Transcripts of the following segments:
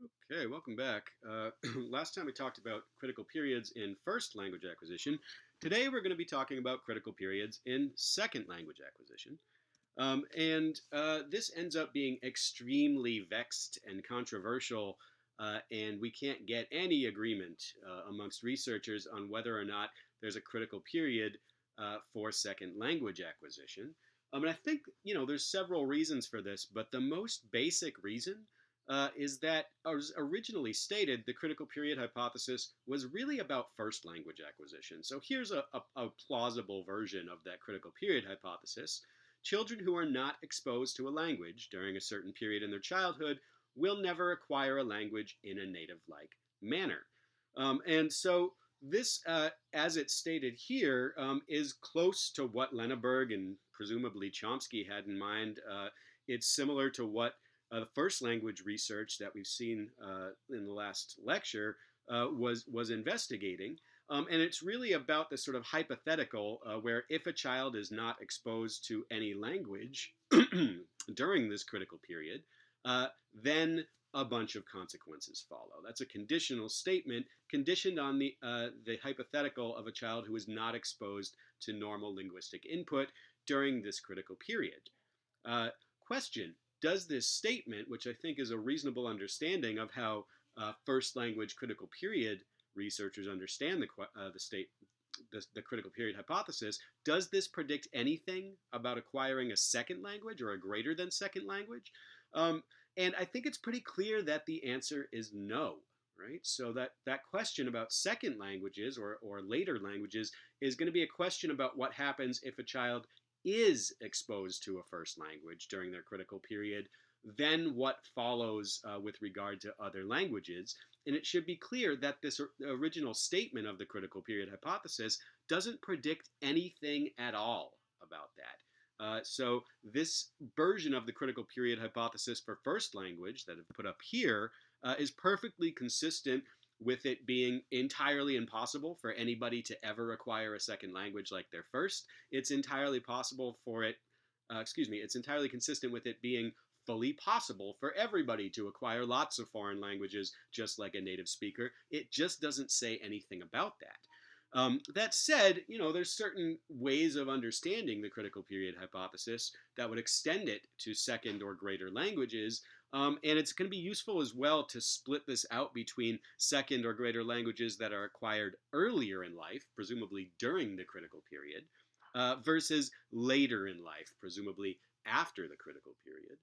Okay, welcome back. Last time we talked about critical periods in first language acquisition. Today we're going to be talking about critical periods in second language acquisition. And this ends up being extremely vexed and controversial, and we can't get any agreement amongst researchers on whether or not there's a critical period for second language acquisition. And I think, there's several reasons for this, but the most basic reason is that, as originally stated, the critical period hypothesis was really about first language acquisition. So here's a plausible version of that critical period hypothesis. Children who are not exposed to a language during a certain period in their childhood will never acquire a language in a native like manner. And so this, as it's stated here, is close to what Lenneberg and presumably Chomsky had in mind. It's similar to what the first language research that we've seen in the last lecture was investigating. And it's really about this sort of hypothetical where if a child is not exposed to any language during this critical period, then a bunch of consequences follow. That's a conditional statement conditioned on the hypothetical of a child who is not exposed to normal linguistic input during this critical period. Question: does this statement, which I think is a reasonable understanding of how first language critical period researchers understand the critical period hypothesis, does this predict anything about acquiring a second language or a greater than second language? Um, and I think it's pretty clear that the answer is no, right? So that question about second languages or later languages is going to be a question about what happens if a child is exposed to a first language during their critical period, then what follows with regard to other languages. And it should be clear that this original statement of the critical period hypothesis doesn't predict anything at all about that. So this version of the critical period hypothesis for first language that I've put up here is perfectly consistent with it being entirely impossible for anybody to ever acquire a second language like their first. It's entirely possible for it, it's entirely consistent with it being fully possible for everybody to acquire lots of foreign languages just like a native speaker. It just doesn't say anything about that. That said, there's certain ways of understanding the critical period hypothesis that would extend it to second or greater languages. And it's going to be useful as well to split this out between second or greater languages that are acquired earlier in life, presumably during the critical period, versus later in life, presumably after the critical period.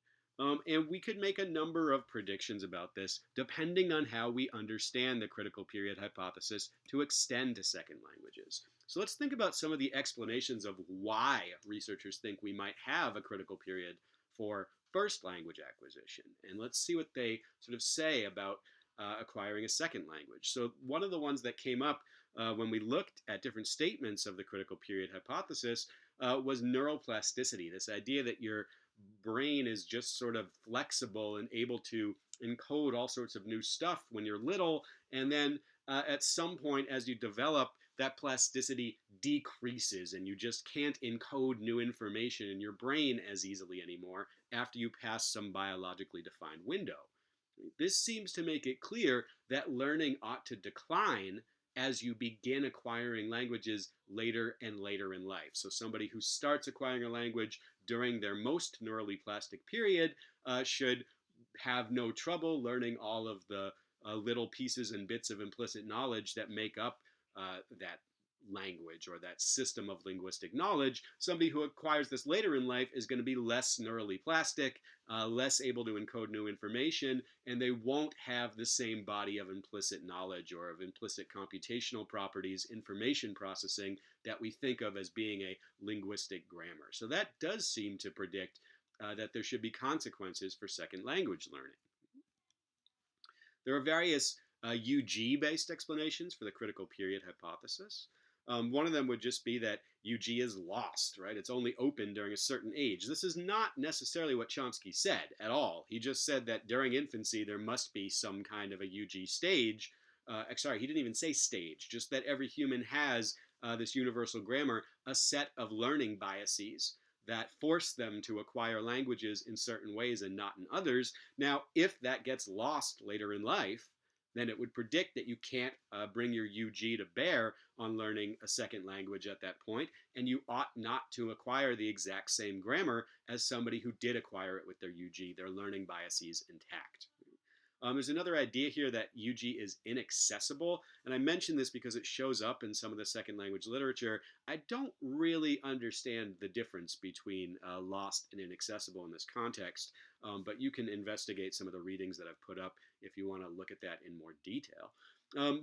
And we could make a number of predictions about this depending on how we understand the critical period hypothesis to extend to second languages. So let's think about some of the explanations of why researchers think we might have a critical period for first language acquisition. And let's see what they sort of say about acquiring a second language. So one of the ones that came up when we looked at different statements of the critical period hypothesis was neuroplasticity, this idea that your brain is just sort of flexible and able to encode all sorts of new stuff when you're little, and then at some point as you develop, that plasticity decreases and you just can't encode new information in your brain as easily anymore after you pass some biologically defined window. This seems to make it clear that learning ought to decline as you begin acquiring languages later and later in life. So somebody who starts acquiring a language during their most neurally plastic period should have no trouble learning all of the little pieces and bits of implicit knowledge that make up that language or that system of linguistic knowledge. Somebody who acquires this later in life is going to be less neurally plastic, less able to encode new information, and they won't have the same body of implicit knowledge or of implicit computational properties, information processing, that we think of as being a linguistic grammar. So that does seem to predict that there should be consequences for second language learning. There are various UG-based explanations for the critical period hypothesis. One of them would just be that UG is lost, right? It's only open during a certain age. This is not necessarily what Chomsky said at all. He just said that during infancy there must be some kind of a UG stage. Sorry, he didn't even say stage, just that every human has this universal grammar, a set of learning biases that force them to acquire languages in certain ways and not in others. Now, if that gets lost later in life, then it would predict that you can't bring your UG to bear on learning a second language at that point, and you ought not to acquire the exact same grammar as somebody who did acquire it with their UG, their learning biases intact. There's another idea here that UG is inaccessible, and I mention this because it shows up in some of the second language literature. I don't really understand the difference between lost and inaccessible in this context, but you can investigate some of the readings that I've put up if you want to look at that in more detail.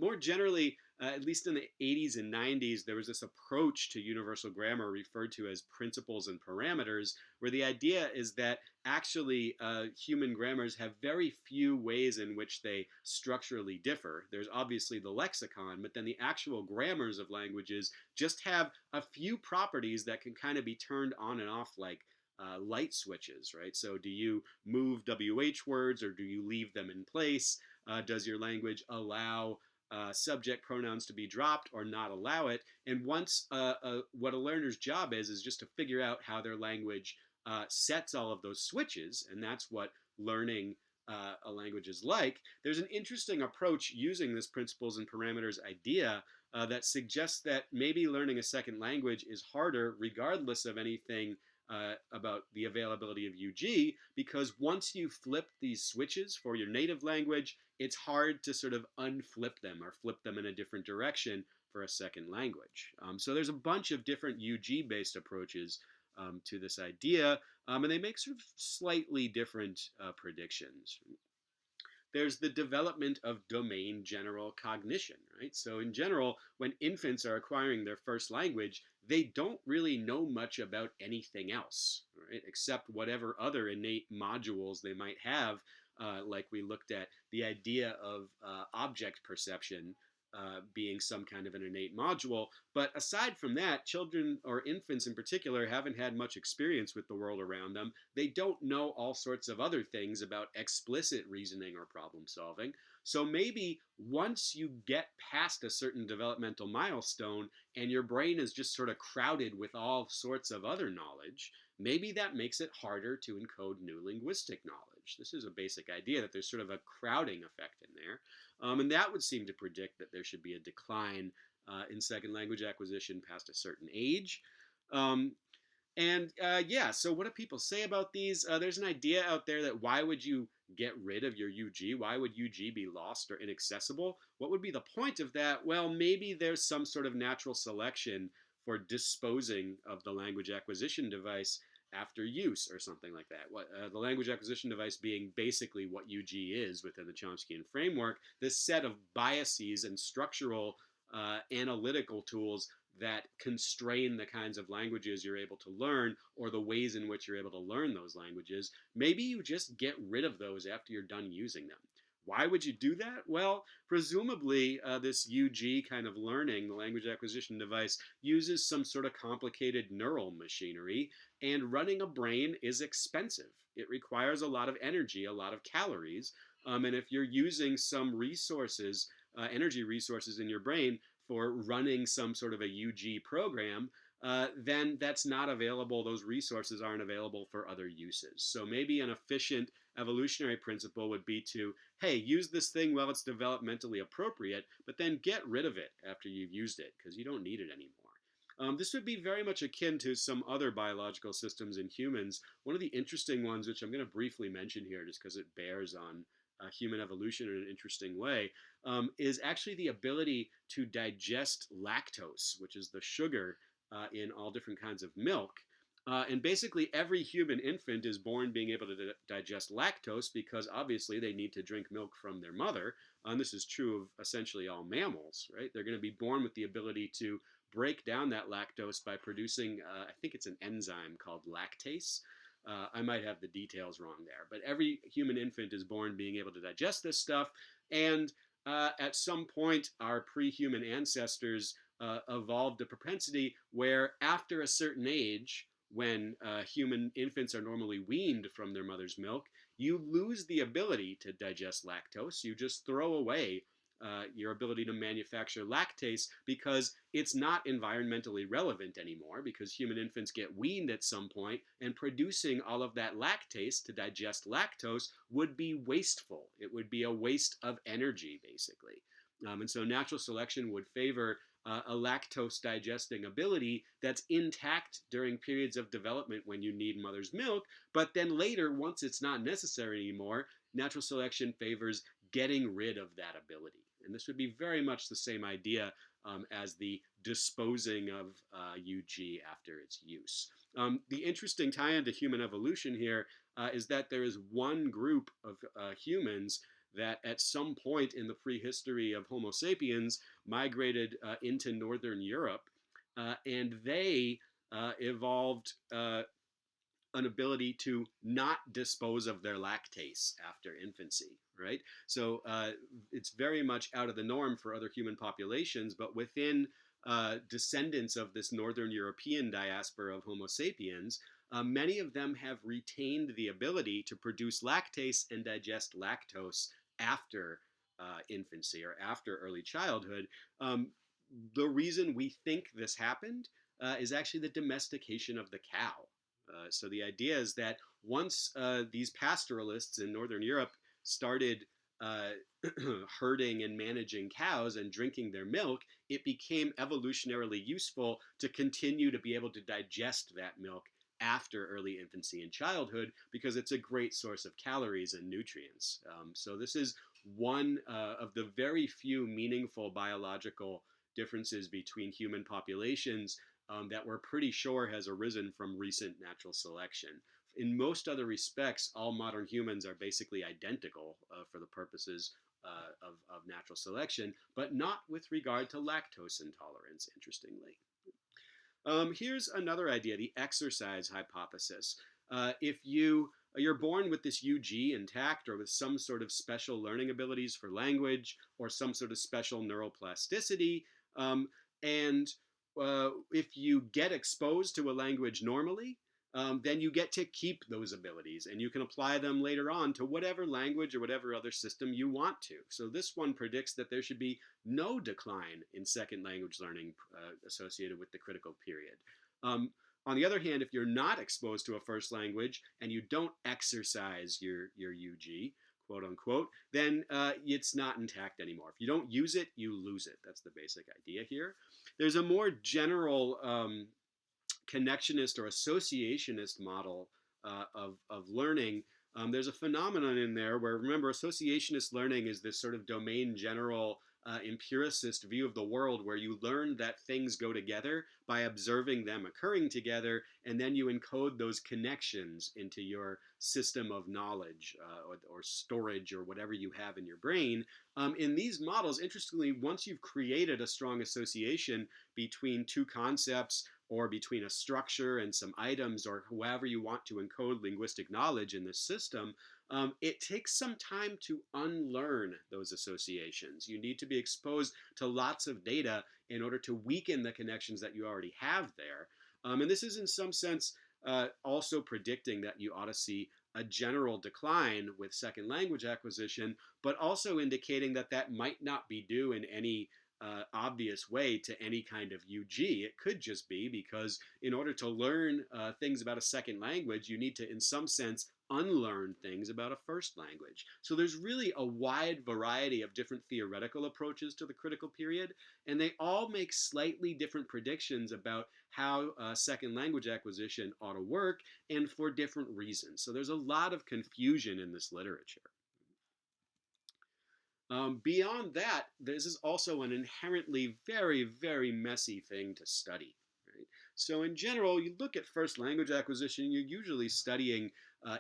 More generally, at least in the 80s and 90s, there was this approach to universal grammar referred to as principles and parameters, where the idea is that actually human grammars have very few ways in which they structurally differ. There's obviously the lexicon, but then the actual grammars of languages just have a few properties that can kind of be turned on and off like light switches, right? So do you move WH words or do you leave them in place? Does your language allow subject pronouns to be dropped or not allow it? And once what a learner's job is just to figure out how their language sets all of those switches, and that's what learning a language is like. There's an interesting approach using this principles and parameters idea that suggests that maybe learning a second language is harder regardless of anything about the availability of UG, because once you flip these switches for your native language, it's hard to sort of unflip them or flip them in a different direction for a second language. So there's a bunch of different UG based approaches to this idea, and they make sort of slightly different predictions. There's the development of domain general cognition, right? So, in general, when infants are acquiring their first language, they don't really know much about anything else, right? Except whatever other innate modules they might have, like we looked at the idea of object perception being some kind of an innate module. But aside from that, children or infants in particular haven't had much experience with the world around them. They don't know all sorts of other things about explicit reasoning or problem solving. So maybe once you get past a certain developmental milestone and your brain is just sort of crowded with all sorts of other knowledge, maybe that makes it harder to encode new linguistic knowledge. This is a basic idea that there's sort of a crowding effect in there. And that would seem to predict that there should be a decline in second language acquisition past a certain age. Um, yeah, so what do people say about these? There's an idea out there that why would you get rid of your UG? Why would UG be lost or inaccessible? What would be the point of that? Well, maybe there's some sort of natural selection for disposing of the language acquisition device after use or something like that. The language acquisition device being basically what UG is within the Chomskyan framework, this set of biases and structural analytical tools that constrain the kinds of languages you're able to learn or the ways in which you're able to learn those languages. Maybe you just get rid of those after you're done using them. Why would you do that? Well, presumably this UG kind of learning, the language acquisition device, uses some sort of complicated neural machinery, and running a brain is expensive. It requires a lot of energy, a lot of calories, and if you're using some resources, energy resources in your brain for running some sort of a UG program, then that's not available. Those resources aren't available for other uses. So maybe an efficient evolutionary principle would be to, hey, use this thing while it's developmentally appropriate, but then get rid of it after you've used it because you don't need it anymore. This would be very much akin to some other biological systems in humans. One of the interesting ones, which I'm going to briefly mention here just because it bears on human evolution in an interesting way, is actually the ability to digest lactose, which is the sugar in all different kinds of milk. And basically, every human infant is born being able to digest lactose because obviously they need to drink milk from their mother. And this is true of essentially all mammals, right? They're going to be born with the ability to break down that lactose by producing, I think it's an enzyme called lactase. I might have the details wrong there, but every human infant is born being able to digest this stuff. And at some point, our pre-human ancestors evolved a propensity where after a certain age, when human infants are normally weaned from their mother's milk, you lose the ability to digest lactose. You just throw away your ability to manufacture lactase, because it's not environmentally relevant anymore, because human infants get weaned at some point, and producing all of that lactase to digest lactose would be wasteful. It would be a waste of energy, basically. And so natural selection would favor a lactose digesting ability that's intact during periods of development when you need mother's milk, but then later, once it's not necessary anymore, natural selection favors getting rid of that ability. And this would be very much the same idea as the disposing of UG after its use. The interesting tie into human evolution here is that there is one group of humans that at some point in the prehistory of Homo sapiens migrated into northern Europe, and they evolved an ability to not dispose of their lactase after infancy, right? So it's very much out of the norm for other human populations, but within descendants of this northern European diaspora of Homo sapiens, many of them have retained the ability to produce lactase and digest lactose after infancy or after early childhood. The reason we think this happened is actually the domestication of the cow. So the idea is that once these pastoralists in Northern Europe started uh, herding and managing cows and drinking their milk, it became evolutionarily useful to continue to be able to digest that milk after early infancy and childhood, because it's a great source of calories and nutrients. So this is one of the very few meaningful biological differences between human populations that we're pretty sure has arisen from recent natural selection. In most other respects, all modern humans are basically identical for the purposes of natural selection, but not with regard to lactose intolerance, interestingly. Here's another idea, the exercise hypothesis. If you're born with this UG intact or with some sort of special learning abilities for language or some sort of special neuroplasticity, and if you get exposed to a language normally, then you get to keep those abilities and you can apply them later on to whatever language or whatever other system you want to. So this one predicts that there should be no decline in second language learning associated with the critical period. On the other hand, if you're not exposed to a first language and you don't exercise your UG, quote unquote, then it's not intact anymore. If you don't use it, you lose it. That's the basic idea here. There's a more general connectionist or associationist model of learning. There's a phenomenon in there where, remember, associationist learning is this sort of domain general empiricist view of the world where you learn that things go together by observing them occurring together, and then you encode those connections into your system of knowledge or storage or whatever you have in your brain. In these models, interestingly, once you've created a strong association between two concepts or between a structure and some items or however you want to encode linguistic knowledge in this system, it takes some time to unlearn those associations. You need to be exposed to lots of data in order to weaken the connections that you already have there. And this is in some sense also predicting that you ought to see a general decline with second language acquisition, but also indicating that that might not be due in any obvious way to any kind of UG. It could just be because in order to learn things about a second language, you need to, in some sense, unlearn things about a first language. So there's really a wide variety of different theoretical approaches to the critical period, and they all make slightly different predictions about how second language acquisition ought to work, and for different reasons. So there's a lot of confusion in this literature. Beyond that, this is also an inherently very, very messy thing to study. Right? So in general, you look at first language acquisition, you're usually studying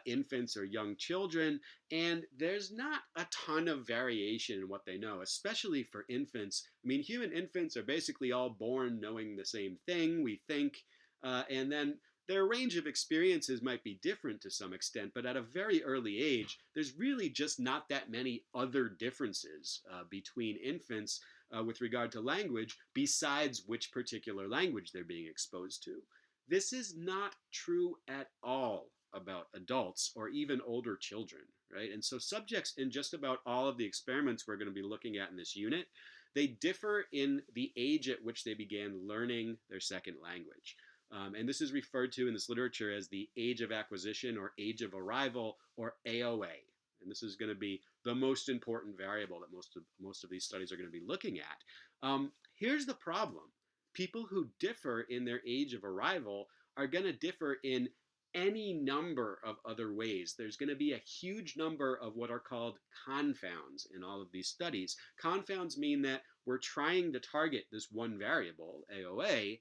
infants or young children, and there's not a ton of variation in what they know, especially for infants. I mean, human infants are basically all born knowing the same thing, we think, and then their range of experiences might be different to some extent, but at a very early age, there's really just not that many other differences between infants with regard to language besides which particular language they're being exposed to. This is not true at all about adults or even older children. right? And so subjects in just about all of the experiments we're going to be looking at in this unit, they differ in the age at which they began learning their second language. And this is referred to in this literature as the age of acquisition or age of arrival or AOA. And this is going to be the most important variable that most of these studies are going to be looking at. Here's the problem. People who differ in their age of arrival are going to differ in any number of other ways. There's going to be a huge number of what are called confounds in all of these studies. Confounds mean that we're trying to target this one variable, AOA,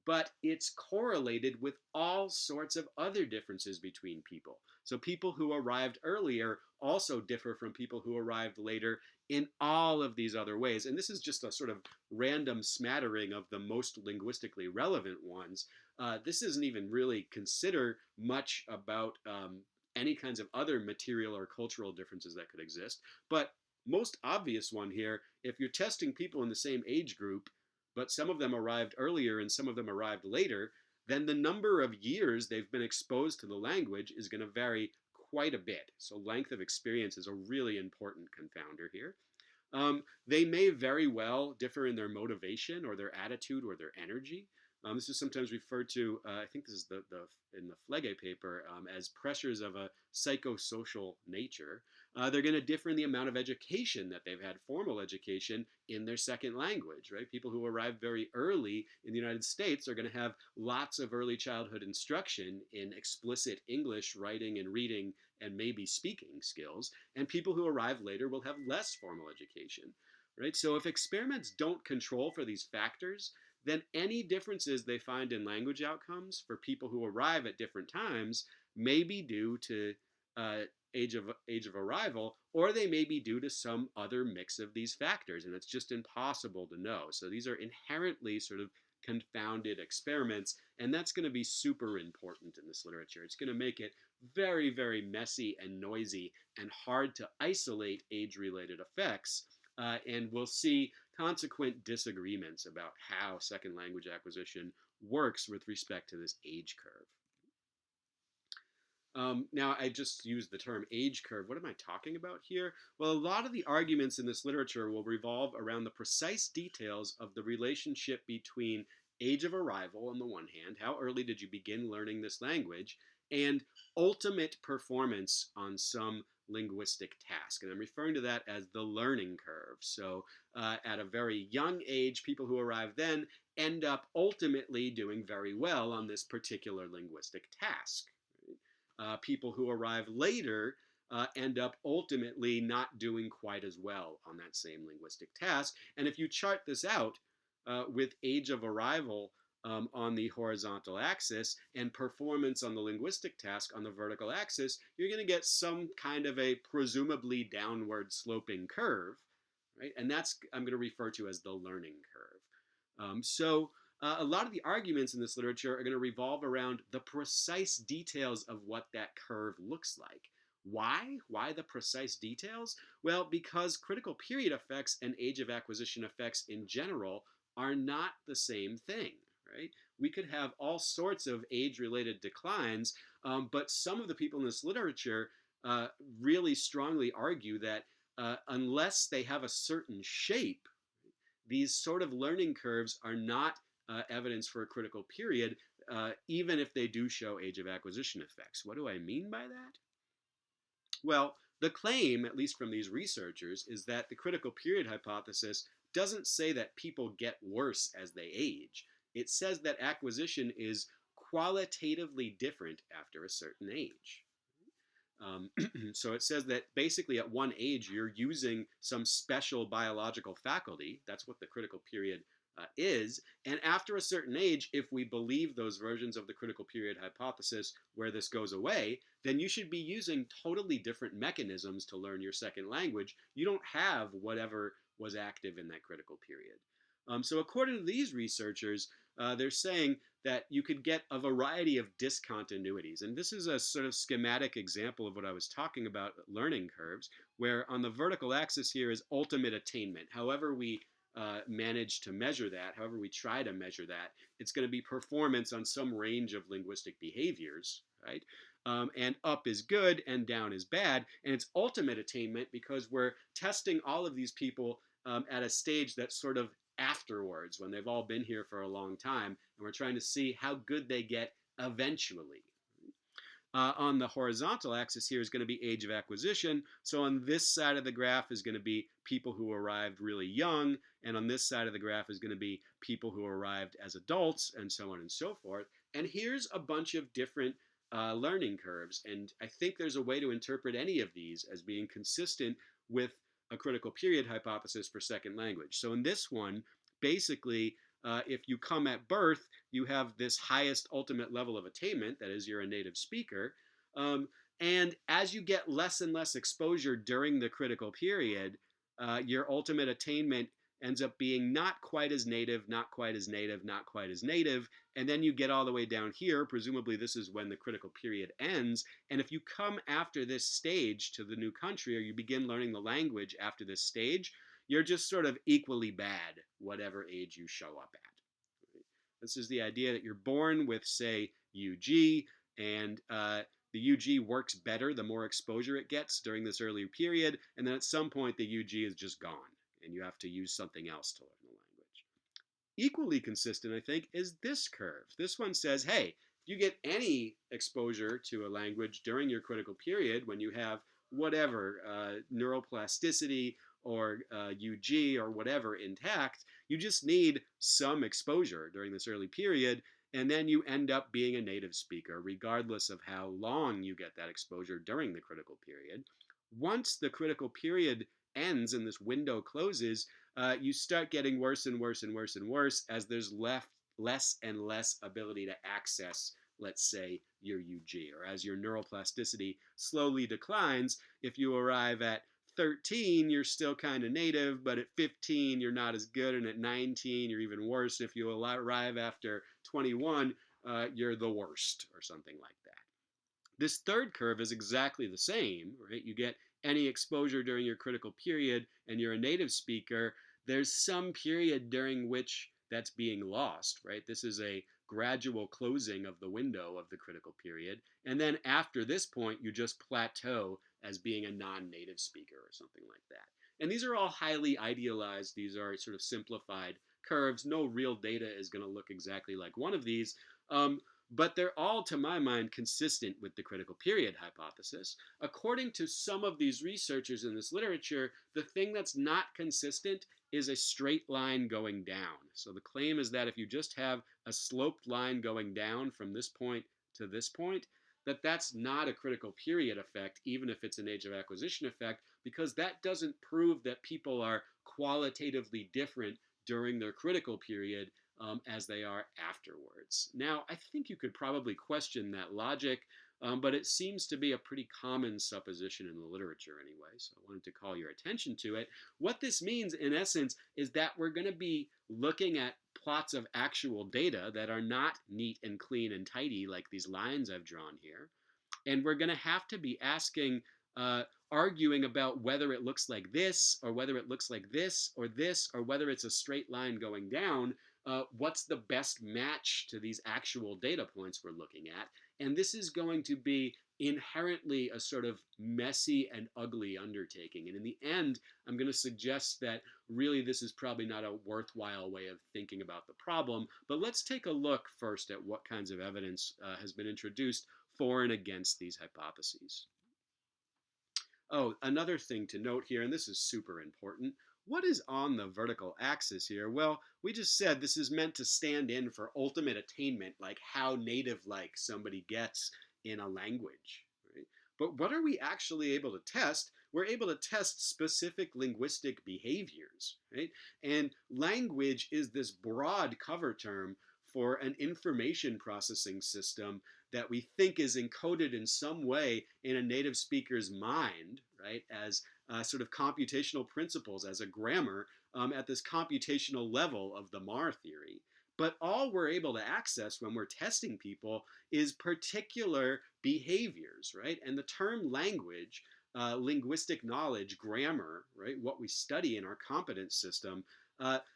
but it's correlated with all sorts of other differences between people. So people who arrived earlier also differ from people who arrived later in all of these other ways. And this is just a sort of random smattering of the most linguistically relevant ones. This doesn't even really consider much about any kinds of other material or cultural differences that could exist. But most obvious one here, if you're testing people in the same age group, but some of them arrived earlier and some of them arrived later, then the number of years they've been exposed to the language is going to vary quite a bit. So length of experience is a really important confounder here. They may very well differ in their motivation or their attitude or their energy. This is sometimes referred to, I think this is in the Flege paper, as pressures of a psychosocial nature. They're going to differ in the amount of education that they've had, formal education in their second language, right? People who arrive very early in the United States are going to have lots of early childhood instruction in explicit English writing and reading and maybe speaking skills, and people who arrive later will have less formal education, right? So if experiments don't control for these factors, then any differences they find in language outcomes for people who arrive at different times may be due to uh, age of arrival, or they may be due to some other mix of these factors, and it's just impossible to know. So these are inherently sort of confounded experiments, and that's going to be super important in this literature. It's going to make it very, very messy and noisy and hard to isolate age-related effects, and we'll see consequent disagreements about how second language acquisition works with respect to this age curve. Now, I just used the term age curve. What am I talking about here? Well, a lot of the arguments in this literature will revolve around the precise details of the relationship between age of arrival on the one hand, how early did you begin learning this language, and ultimate performance on some linguistic task. And I'm referring to that as the learning curve. So at a very young age, people who arrive then end up ultimately doing very well on this particular linguistic task. People who arrive later end up ultimately not doing quite as well on that same linguistic task. And if you chart this out with age of arrival on the horizontal axis and performance on the linguistic task on the vertical axis, you're going to get some kind of a presumably downward sloping curve, right? And that's I'm going to refer to as the learning curve. A lot of the arguments in this literature are going to revolve around the precise details of what that curve looks like. Why? Why the precise details? Well, because critical period effects and age of acquisition effects in general are not the same thing, right? We could have all sorts of age-related declines, but some of the people in this literature really strongly argue that unless they have a certain shape, these sort of learning curves are not evidence for a critical period, even if they do show age of acquisition effects. What do I mean by that? Well, the claim, at least from these researchers, is that the critical period hypothesis doesn't say that people get worse as they age. It says that acquisition is qualitatively different after a certain age. So it says that basically at one age you're using some special biological faculty. That's what the critical period is. And after a certain age, if we believe those versions of the critical period hypothesis where this goes away, then you should be using totally different mechanisms to learn your second language. You don't have whatever was active in that critical period. So according to these researchers, they're saying that you could get a variety of discontinuities. And this is a sort of schematic example of what I was talking about, learning curves, where on the vertical axis here is ultimate attainment. However we manage to measure that, however we try to measure that, it's going to be performance on some range of linguistic behaviors, right? and up is good and down is bad. And it's ultimate attainment because we're testing all of these people at a stage that's sort of afterwards when they've all been here for a long time, and we're trying to see how good they get eventually. On the horizontal axis here is going to be age of acquisition. So on this side of the graph is going to be people who arrived really young, and on this side of the graph is going to be people who arrived as adults, and so on and so forth. And here's a bunch of different learning curves, and I think there's a way to interpret any of these as being consistent with a critical period hypothesis for second language. So in this one, basically, if you come at birth, you have this highest ultimate level of attainment, that is, you're a native speaker. Um, and as you get less and less exposure during the critical period, your ultimate attainment ends up being not quite as native, not quite as native, not quite as native. And then you get all the way down here. Presumably, this is when the critical period ends. And if you come after this stage to the new country, or you begin learning the language after this stage, you're just sort of equally bad, whatever age you show up at. This is the idea that you're born with, say, UG, and the UG works better the more exposure it gets during this early period, and then at some point the UG is just gone, and you have to use something else to learn the language. Equally consistent, I think, is this curve. This one says, hey, if you get any exposure to a language during your critical period, when you have whatever neuroplasticity or UG or whatever intact, you just need some exposure during this early period, and then you end up being a native speaker, regardless of how long you get that exposure during the critical period. Once the critical period ends and this window closes, you start getting worse and worse and worse and worse as there's less and less ability to access, let's say, your UG, or as your neuroplasticity slowly declines. If you arrive at 13, you're still kind of native, but at 15, you're not as good, and at 19, you're even worse. If you arrive after 21, you're the worst, or something like that. This third curve is exactly the same, right? You get any exposure during your critical period, and you're a native speaker. There's some period during which that's being lost, right? This is a gradual closing of the window of the critical period. And then after this point, you just plateau as being a non-native speaker or something like that. And these are all highly idealized. These are sort of simplified curves. No real data is going to look exactly like one of these. But they're all, to my mind, consistent with the critical period hypothesis. According to some of these researchers in this literature, the thing that's not consistent is a straight line going down. So the claim is that if you just have a sloped line going down from this point to this point, that's not a critical period effect, even if it's an age of acquisition effect, because that doesn't prove that people are qualitatively different during their critical period as they are afterwards. Now, I think you could probably question that logic, but it seems to be a pretty common supposition in the literature anyway, so I wanted to call your attention to it. What this means, in essence, is that we're going to be looking at plots of actual data that are not neat and clean and tidy like these lines I've drawn here. And we're going to have to be asking, arguing about whether it looks like this, or whether it looks like this, or whether it's a straight line going down. What's the best match to these actual data points we're looking at? And this is going to be inherently a sort of messy and ugly undertaking. And in the end, I'm going to suggest that really this is probably not a worthwhile way of thinking about the problem. But let's take a look first at what kinds of evidence has been introduced for and against these hypotheses. Oh, another thing to note here, and this is super important, what is on the vertical axis here? Well, we just said this is meant to stand in for ultimate attainment, like how native-like somebody gets in a language. Right? But what are we actually able to test? We're able to test specific linguistic behaviors. Right? And language is this broad cover term for an information processing system that we think is encoded in some way in a native speaker's mind, right, as sort of computational principles, as a grammar at this computational level of the Marr theory. But all we're able to access when we're testing people is particular behaviors, right? And the term language, linguistic knowledge, grammar, right, what we study in our competence system,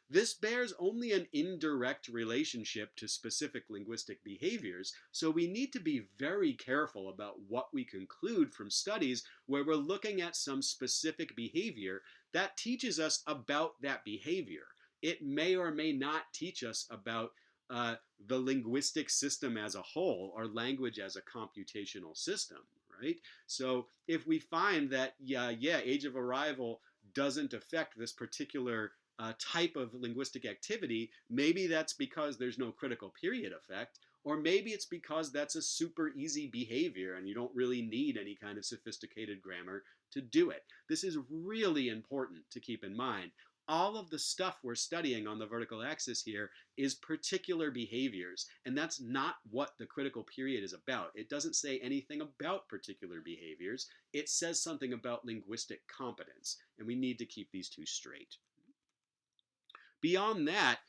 This bears only an indirect relationship to specific linguistic behaviors, so we need to be very careful about what we conclude from studies where we're looking at some specific behavior that teaches us about that behavior. It may or may not teach us about uh, the linguistic system as a whole or language as a computational system, right? So if we find that, age of arrival doesn't affect this particular type of linguistic activity, maybe that's because there's no critical period effect, or maybe it's because that's a super easy behavior and you don't really need any kind of sophisticated grammar to do it. This is really important to keep in mind. All of the stuff we're studying on the vertical axis here is particular behaviors, and that's not what the critical period is about. It doesn't say anything about particular behaviors. It says something about linguistic competence, and we need to keep these two straight. Beyond that,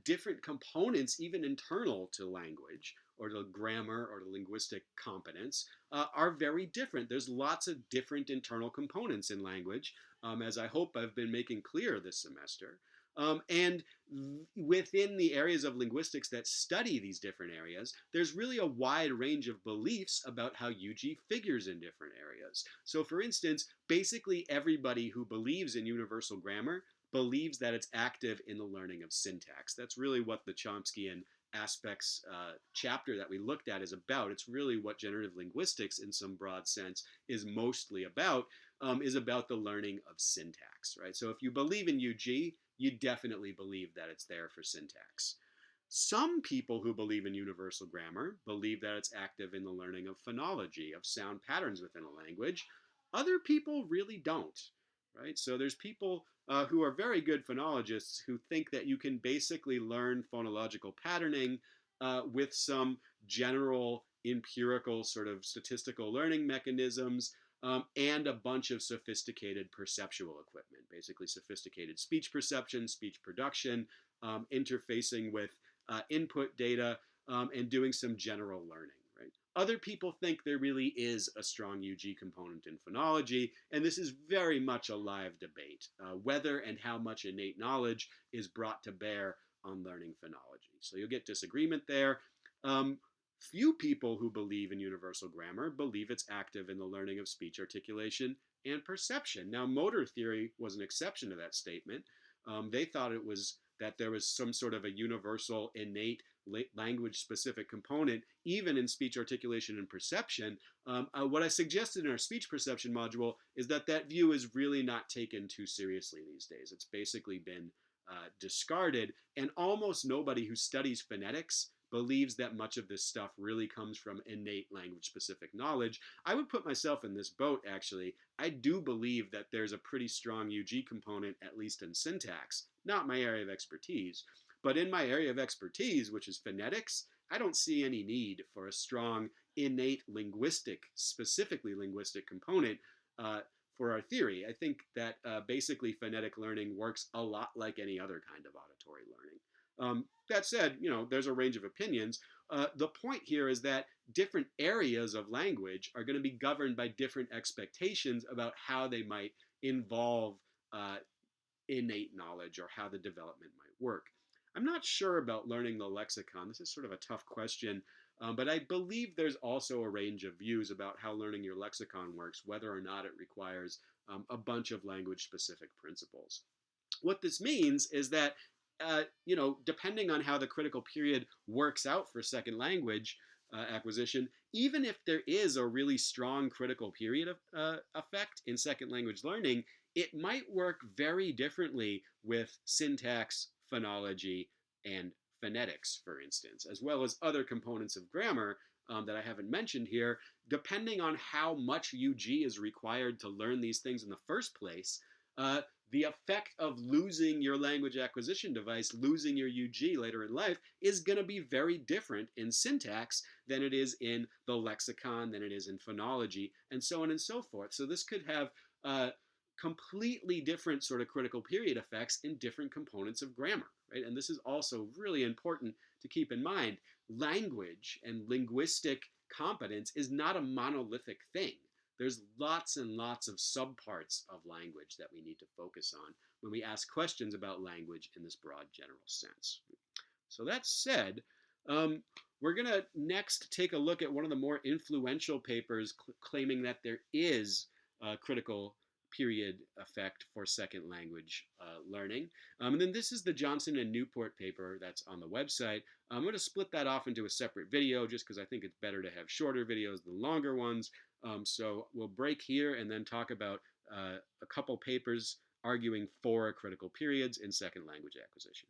different components, even internal to language or to grammar or to linguistic competence, are very different. There's lots of different internal components in language, as I hope I've been making clear this semester. And within the areas of linguistics that study these different areas, there's really a wide range of beliefs about how UG figures in different areas. So, for instance, basically everybody who believes in universal grammar believes that it's active in the learning of syntax. That's really what the Chomskyan aspects chapter that we looked at is about. It's really what generative linguistics, in some broad sense, is mostly about, is about the learning of syntax, right? So if you believe in UG, you definitely believe that it's there for syntax. Some people who believe in universal grammar believe that it's active in the learning of phonology, of sound patterns within a language. Other people really don't, right? So there's people who are very good phonologists who think that you can basically learn phonological patterning with some general empirical sort of statistical learning mechanisms and a bunch of sophisticated perceptual equipment, basically sophisticated speech perception, speech production, interfacing with input data, and doing some general learning. Right? Other people think there really is a strong UG component in phonology, and this is very much a live debate, whether and how much innate knowledge is brought to bear on learning phonology. So you'll get disagreement there. Few people who believe in universal grammar believe it's active in the learning of speech articulation and perception. Now, motor theory was an exception to that statement. They thought it was that there was some sort of a universal innate language specific component, even in speech articulation and perception. What I suggested in our speech perception module is that that view is really not taken too seriously these days. It's basically been discarded, and almost nobody who studies phonetics believes that much of this stuff really comes from innate language specific knowledge. I would put myself in this boat, actually. I do believe that there's a pretty strong UG component, at least in syntax, not my area of expertise. But in my area of expertise, which is phonetics, I don't see any need for a strong innate linguistic, specifically linguistic component for our theory. I think that basically phonetic learning works a lot like any other kind of auditory learning. That said, there's a range of opinions. The point here is that different areas of language are going to be governed by different expectations about how they might involve innate knowledge or how the development might work. I'm not sure about learning the lexicon. This is sort of a tough question, but I believe there's also a range of views about how learning your lexicon works, whether or not it requires a bunch of language-specific principles. What this means is that depending on how the critical period works out for second language acquisition, even if there is a really strong critical period effect in second language learning, it might work very differently with syntax, phonology, and phonetics, for instance, as well as other components of grammar that I haven't mentioned here. Depending on how much UG is required to learn these things in the first place, the effect of losing your language acquisition device, losing your UG later in life, is going to be very different in syntax than it is in the lexicon, than it is in phonology, and so on and so forth. So this could have completely different sort of critical period effects in different components of grammar, right? And this is also really important to keep in mind. Language and linguistic competence is not a monolithic thing. there's lots and lots of subparts of language that we need to focus on when we ask questions about language in this broad general sense. So that said, um, we're going to next take a look at one of the more influential papers claiming that there is a critical period effect for second language learning. And then this is the Johnson and Newport paper that's on the website. I'm going to split that off into a separate video just because I think it's better to have shorter videos than longer ones. So we'll break here and then talk about a couple papers arguing for critical periods in second language acquisition.